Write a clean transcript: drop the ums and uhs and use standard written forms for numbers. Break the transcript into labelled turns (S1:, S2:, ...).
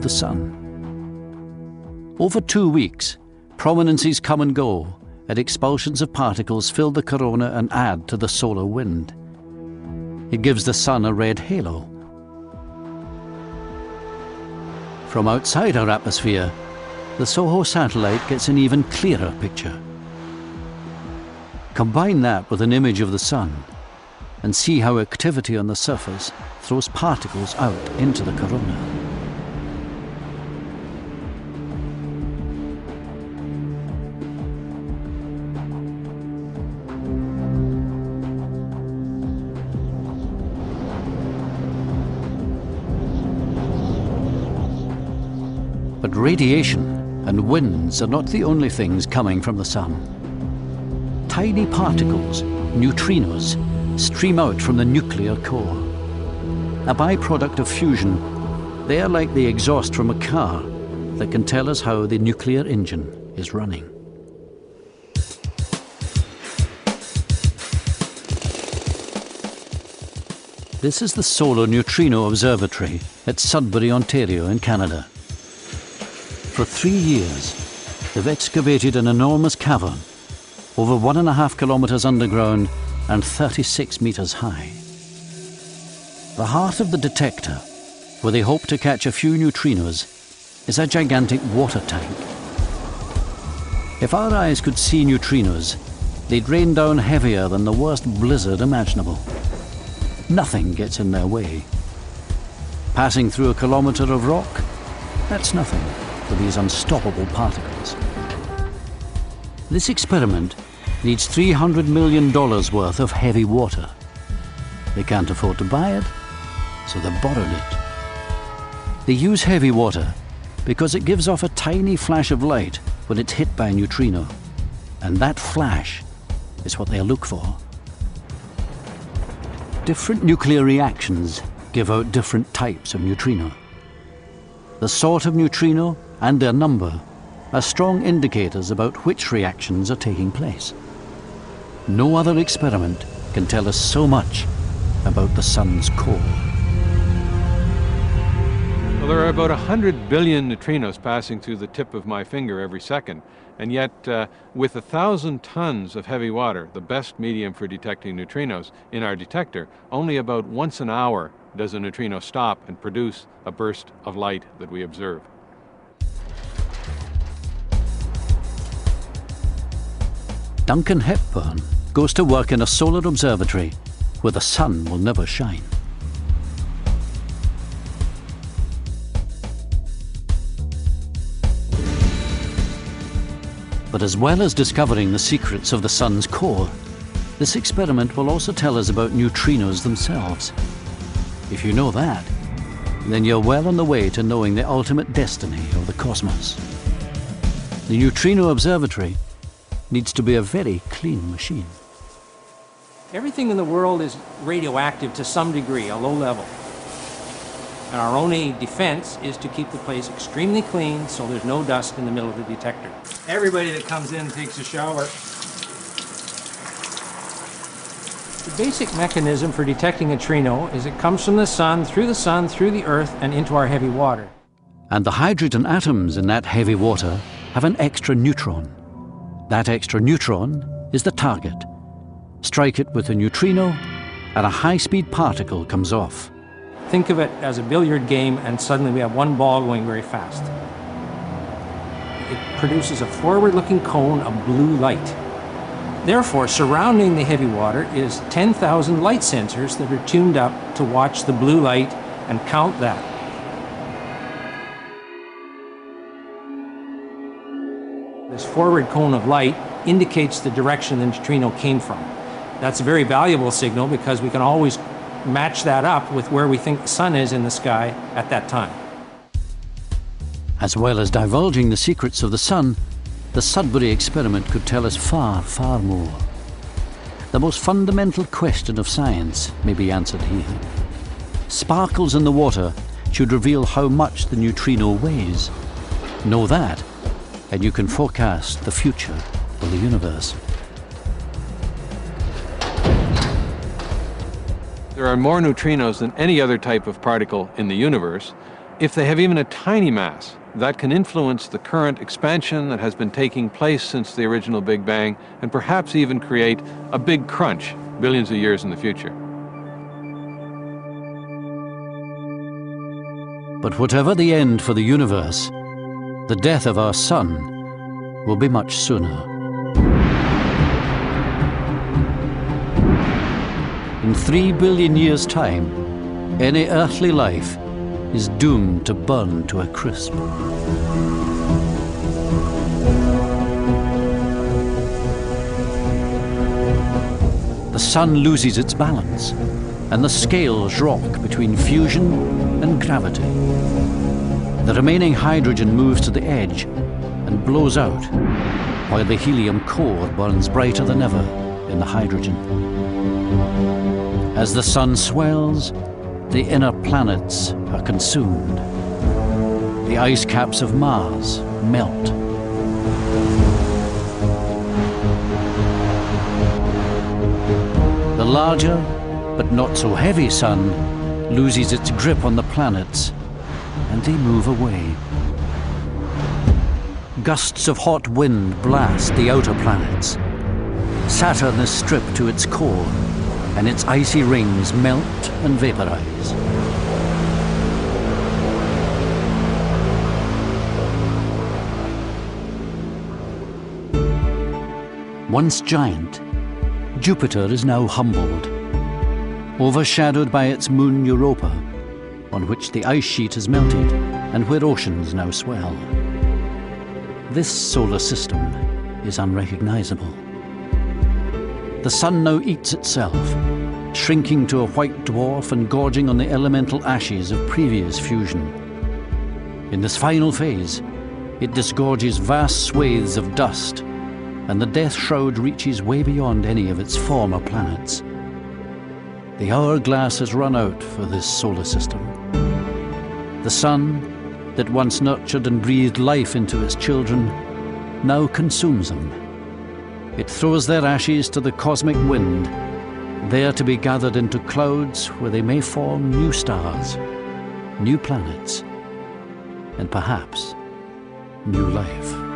S1: of the Sun. Over 2 weeks, prominences come and go, and expulsions of particles fill the corona and add to the solar wind. It gives the Sun a red halo. From outside our atmosphere, the SOHO satellite gets an even clearer picture. Combine that with an image of the Sun and see how activity on the surface throws particles out into the corona. But radiation and winds are not the only things coming from the Sun. Tiny particles, neutrinos, stream out from the nuclear core. A byproduct of fusion, they are like the exhaust from a car that can tell us how the nuclear engine is running. This is the Solar Neutrino Observatory at Sudbury, Ontario in Canada. For 3 years, they've excavated an enormous cavern, over 1.5 kilometers underground and 36 meters high. The heart of the detector, where they hope to catch a few neutrinos, is a gigantic water tank. If our eyes could see neutrinos, they'd rain down heavier than the worst blizzard imaginable. Nothing gets in their way. Passing through a kilometer of rock, that's nothing for these unstoppable particles. This experiment needs $300 million worth of heavy water. They can't afford to buy it, so they've borrowed it. They use heavy water because it gives off a tiny flash of light when it's hit by a neutrino, and that flash is what they look for. Different nuclear reactions give out different types of neutrino. The sort of neutrino and their number are strong indicators about which reactions are taking place. No other experiment can tell us so much about the Sun's core.
S2: Well, there are about 100 billion neutrinos passing through the tip of my finger every second, and yet with 1,000 tons of heavy water, the best medium for detecting neutrinos, in our detector, only about once an hour does a neutrino stop and produce a burst of light that we observe.
S1: Duncan Hepburn goes to work in a solar observatory where the sun will never shine. But as well as discovering the secrets of the sun's core, this experiment will also tell us about neutrinos themselves. If you know that, then you're well on the way to knowing the ultimate destiny of the cosmos. The Neutrino Observatory needs to be a very clean machine.
S3: Everything in the world is radioactive to some degree, a low level. And our only defense is to keep the place extremely clean so there's no dust in the middle of the detector. Everybody that comes in takes a shower. The basic mechanism for detecting a neutrino is it comes from the sun, through the earth, and into our heavy water.
S1: And the hydrogen atoms in that heavy water have an extra neutron. That extra neutron is the target. Strike it with a neutrino, and a high-speed particle comes off.
S3: Think of it as a billiard game, and suddenly we have one ball going very fast. It produces a forward-looking cone of blue light. Therefore, surrounding the heavy water is 10,000 light sensors that are tuned up to watch the blue light and count that. This forward cone of light indicates the direction the neutrino came from. That's a very valuable signal because we can always match that up with where we think the sun is in the sky at that time.
S1: As well as divulging the secrets of the sun, the Sudbury experiment could tell us far, far more. The most fundamental question of science may be answered here. Sparkles in the water should reveal how much the neutrino weighs. Know that, and you can forecast the future of the universe.
S2: There are more neutrinos than any other type of particle in the universe, If they have even a tiny mass, that can influence the current expansion that has been taking place since the original Big Bang, and perhaps even create a big crunch billions of years in the future.
S1: But whatever the end for the universe, the death of our sun will be much sooner. In 3 billion years' time, any earthly life is doomed to burn to a crisp. The sun loses its balance, and the scales rock between fusion and gravity. The remaining hydrogen moves to the edge and blows out, while the helium core burns brighter than ever in the hydrogen. As the sun swells, the inner planets are consumed. The ice caps of Mars melt. The larger, but not so heavy sun loses its grip on the planets, and they move away. Gusts of hot wind blast the outer planets. Saturn is stripped to its core, and its icy rings melt and vaporize. Once giant, Jupiter is now humbled, overshadowed by its moon Europa, on which the ice sheet has melted and where oceans now swell. This solar system is unrecognizable. The sun now eats itself, shrinking to a white dwarf and gorging on the elemental ashes of previous fusion. In this final phase, it disgorges vast swathes of dust, and the death shroud reaches way beyond any of its former planets. The hourglass has run out for this solar system. The sun, that once nurtured and breathed life into its children, now consumes them. It throws their ashes to the cosmic wind, there to be gathered into clouds where they may form new stars, new planets, and perhaps new life.